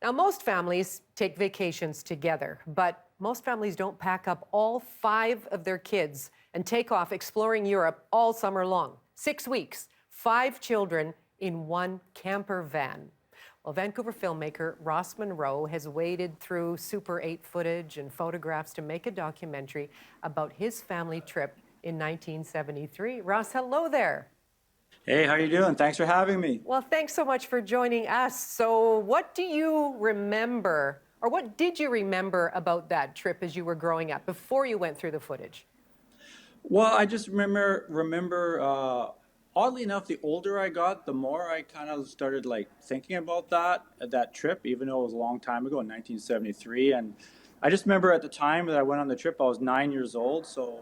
Now, most families take vacations together, but most families don't pack up all 5 of their kids and take off exploring Europe all summer long. 6 weeks, 5 children in one camper van. Well, Vancouver filmmaker Ross Munro has waded through Super 8 footage and photographs to make a documentary about his family trip in 1973. Ross, hello there. Hey, how you doing? Thanks for having me. Well, thanks so much for joining us. So what do you remember, or what did you remember about that trip as you were growing up before you went through the footage? Well, I just remember, oddly enough, the older I got, the more I kind of started like thinking about that trip, even though it was a long time ago in 1973. And I just remember at the time that I went on the trip, I was 9 years old. So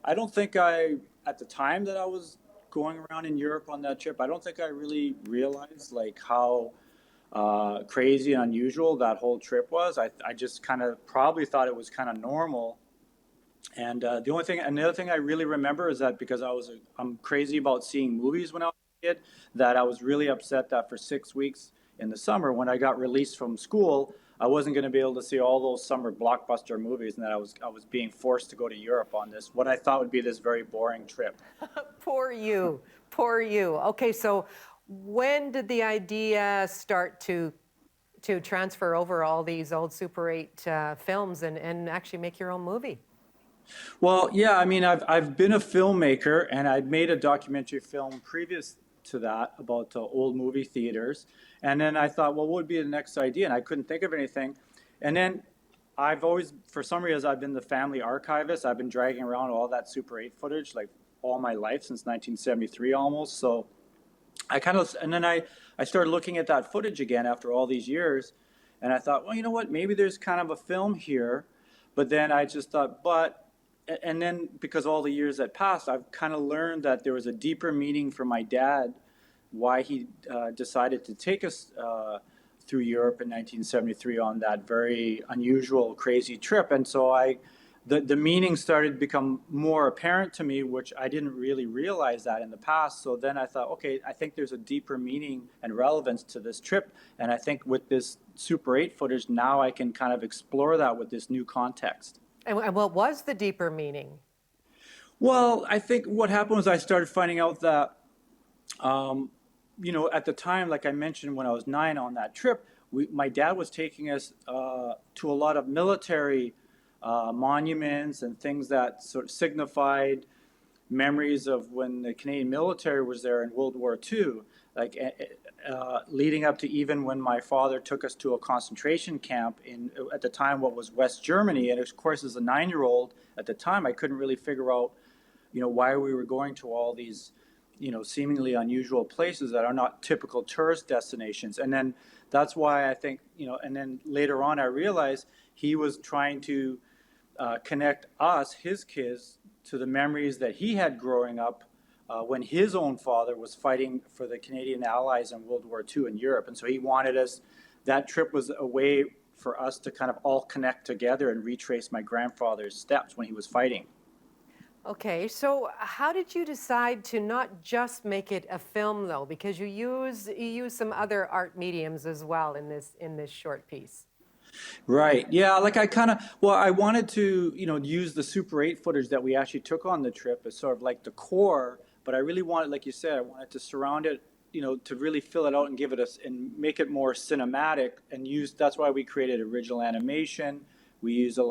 I don't think at the time that I was going around in Europe on that trip, I don't think I really realized like how crazy and unusual that whole trip was. I just kind of probably thought it was kind of normal. And another thing I really remember is that because I'm crazy about seeing movies when I was a kid, that I was really upset that for 6 weeks in the summer when I got released from school, I wasn't going to be able to see all those summer blockbuster movies, and that I was being forced to go to Europe on this, what I thought would be this very boring trip. Poor you, poor you. Okay, so when did the idea start to transfer over all these old Super 8 films and actually make your own movie? Well, yeah, I mean, I've been a filmmaker, and I'd made a documentary film previous to that about old movie theaters. And then I thought, well, what would be the next idea? And I couldn't think of anything. And then I've always, for some reason, I've been the family archivist. I've been dragging around all that Super 8 footage like all my life since 1973 almost. So and then I started looking at that footage again after all these years. And I thought, well, you know what? Maybe there's kind of a film here. But then I just thought, and then because all the years that passed, I've kind of learned that there was a deeper meaning for my dad, why he decided to take us through Europe in 1973 on that very unusual, crazy trip. And so the meaning started to become more apparent to me, which I didn't really realize that in the past. So then I thought, okay, I think there's a deeper meaning and relevance to this trip. And I think with this Super 8 footage, now I can kind of explore that with this new context. And what was the deeper meaning? Well, I think what happened was I started finding out that, at the time, like I mentioned, when I was 9 on that trip, my dad was taking us to a lot of military monuments and things that sort of signified memories of when the Canadian military was there in World War II, like leading up to even when my father took us to a concentration camp at the time, what was West Germany. And of course, as a 9-year-old at the time, I couldn't really figure out, why we were going to all these, seemingly unusual places that are not typical tourist destinations. And then that's why I think, and then later on, I realized he was trying to connect us, his kids, to the memories that he had growing up when his own father was fighting for the Canadian Allies in World War II in Europe. And so he wanted that trip was a way for us to kind of all connect together and retrace my grandfather's steps when he was fighting. Okay, so how did you decide to not just make it a film, though? Because you use some other art mediums as well in this short piece. Right. Yeah. Like I wanted to, use the Super 8 footage that we actually took on the trip as sort of like the core, but I really wanted, like you said, I wanted to surround it, to really fill it out and and make it more cinematic that's why we created original animation. We used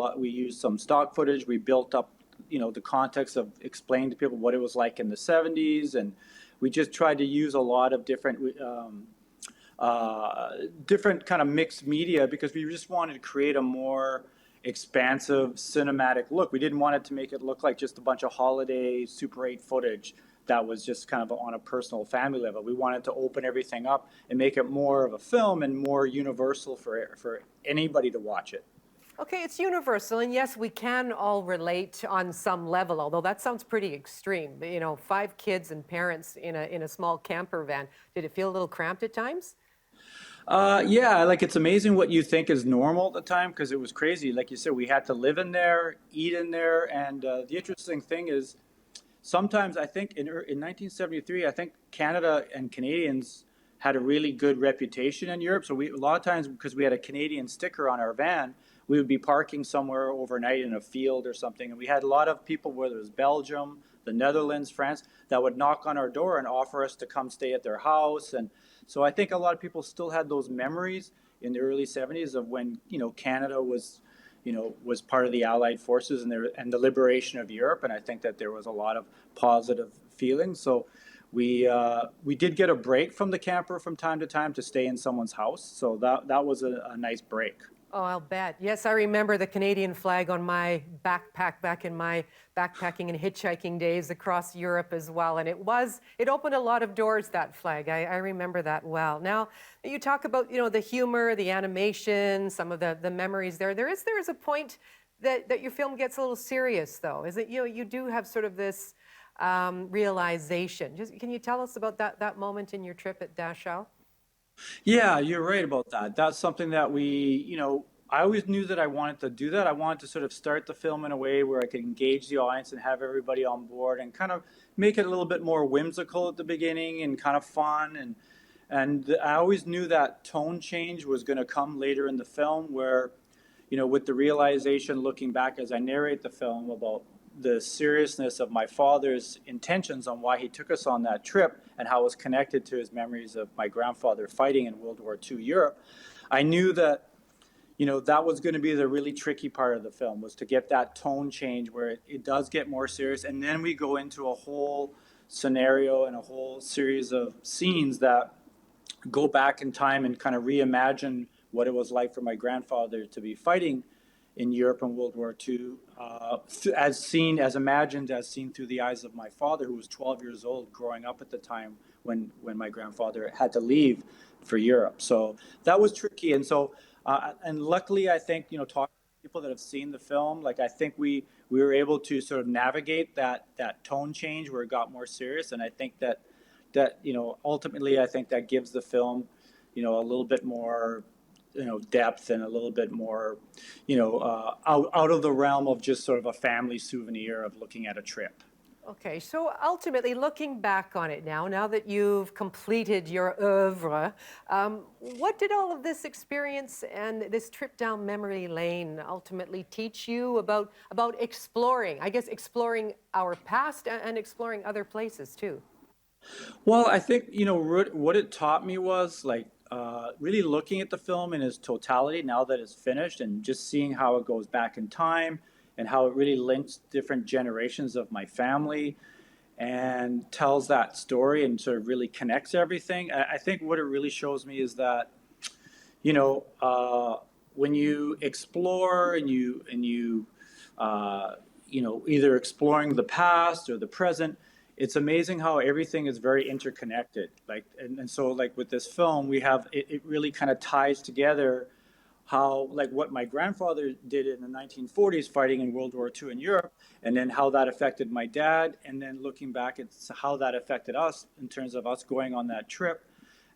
some stock footage. We built up, the context of explaining to people what it was like in the 70s. And we just tried to use a lot of different kind of mixed media because we just wanted to create a more expansive cinematic look. We didn't want it to make it look like just a bunch of holiday Super 8 footage that was just kind of on a personal family level. We wanted to open everything up and make it more of a film and more universal for anybody to watch it. Okay, it's universal, and yes, we can all relate on some level, although that sounds pretty extreme. 5 kids and parents in a small camper van. Did it feel a little cramped at times? Yeah, like it's amazing what you think is normal at the time because it was crazy. Like you said, we had to live in there, eat in there, and the interesting thing is sometimes I think in 1973, I think Canada and Canadians had a really good reputation in Europe. So a lot of times, because we had a Canadian sticker on our van, we would be parking somewhere overnight in a field or something. And we had a lot of people, whether it was Belgium, the Netherlands, France, that would knock on our door and offer us to come stay at their house. And so I think a lot of people still had those memories in the early 70s of when, Canada was, was part of the Allied forces and the liberation of Europe. And I think that there was a lot of positive feelings. So we did get a break from the camper from time to time to stay in someone's house. So that was a nice break. Oh, I'll bet. Yes, I remember the Canadian flag on my backpack back in my backpacking and hitchhiking days across Europe as well. And it opened a lot of doors, that flag. I remember that well. Now, you talk about, the humor, the animation, some of the memories there. There is a point that your film gets a little serious, though, is that, you do have sort of this realization. Can you tell us about that moment in your trip at Dachau? Yeah, you're right about that. That's something that I always knew that I wanted to do that. I wanted to sort of start the film in a way where I could engage the audience and have everybody on board and kind of make it a little bit more whimsical at the beginning and kind of fun. And I always knew that tone change was going to come later in the film where, with the realization looking back as I narrate the film about the seriousness of my father's intentions on why he took us on that trip and how it was connected to his memories of my grandfather fighting in World War II Europe, I knew that, that was going to be the really tricky part of the film, was to get that tone change where it does get more serious. And then we go into a whole scenario and a whole series of scenes that go back in time and kind of reimagine what it was like for my grandfather to be fighting in Europe in World War II, as imagined through the eyes of my father, who was 12 years old, growing up at the time when my grandfather had to leave for Europe. So that was tricky. And so, and luckily, I think, talking to people that have seen the film, like I think we were able to sort of navigate that tone change where it got more serious. And I think that ultimately, I think that gives the film, a little bit more depth and a little bit more, out of the realm of just sort of a family souvenir of looking at a trip. Okay, so ultimately, looking back on it now that you've completed your oeuvre, what did all of this experience and this trip down memory lane ultimately teach you about exploring, I guess, exploring our past and exploring other places too? Well, I think, what it taught me was like, really looking at the film in its totality now that it's finished and just seeing how it goes back in time and how it really links different generations of my family and tells that story and sort of really connects everything. I think what it really shows me is that, when you explore and either exploring the past or the present, it's amazing how everything is very interconnected. Like, and so like with this film, we have, it really kind of ties together how, like what my grandfather did in the 1940s fighting in World War II in Europe, and then how that affected my dad. And then looking back at how that affected us in terms of us going on that trip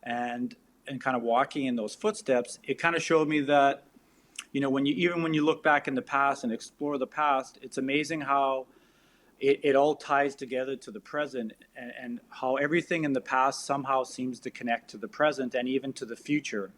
and kind of walking in those footsteps. It kind of showed me that, when you look back in the past and explore the past, it's amazing how it all ties together to the present and how everything in the past somehow seems to connect to the present and even to the future.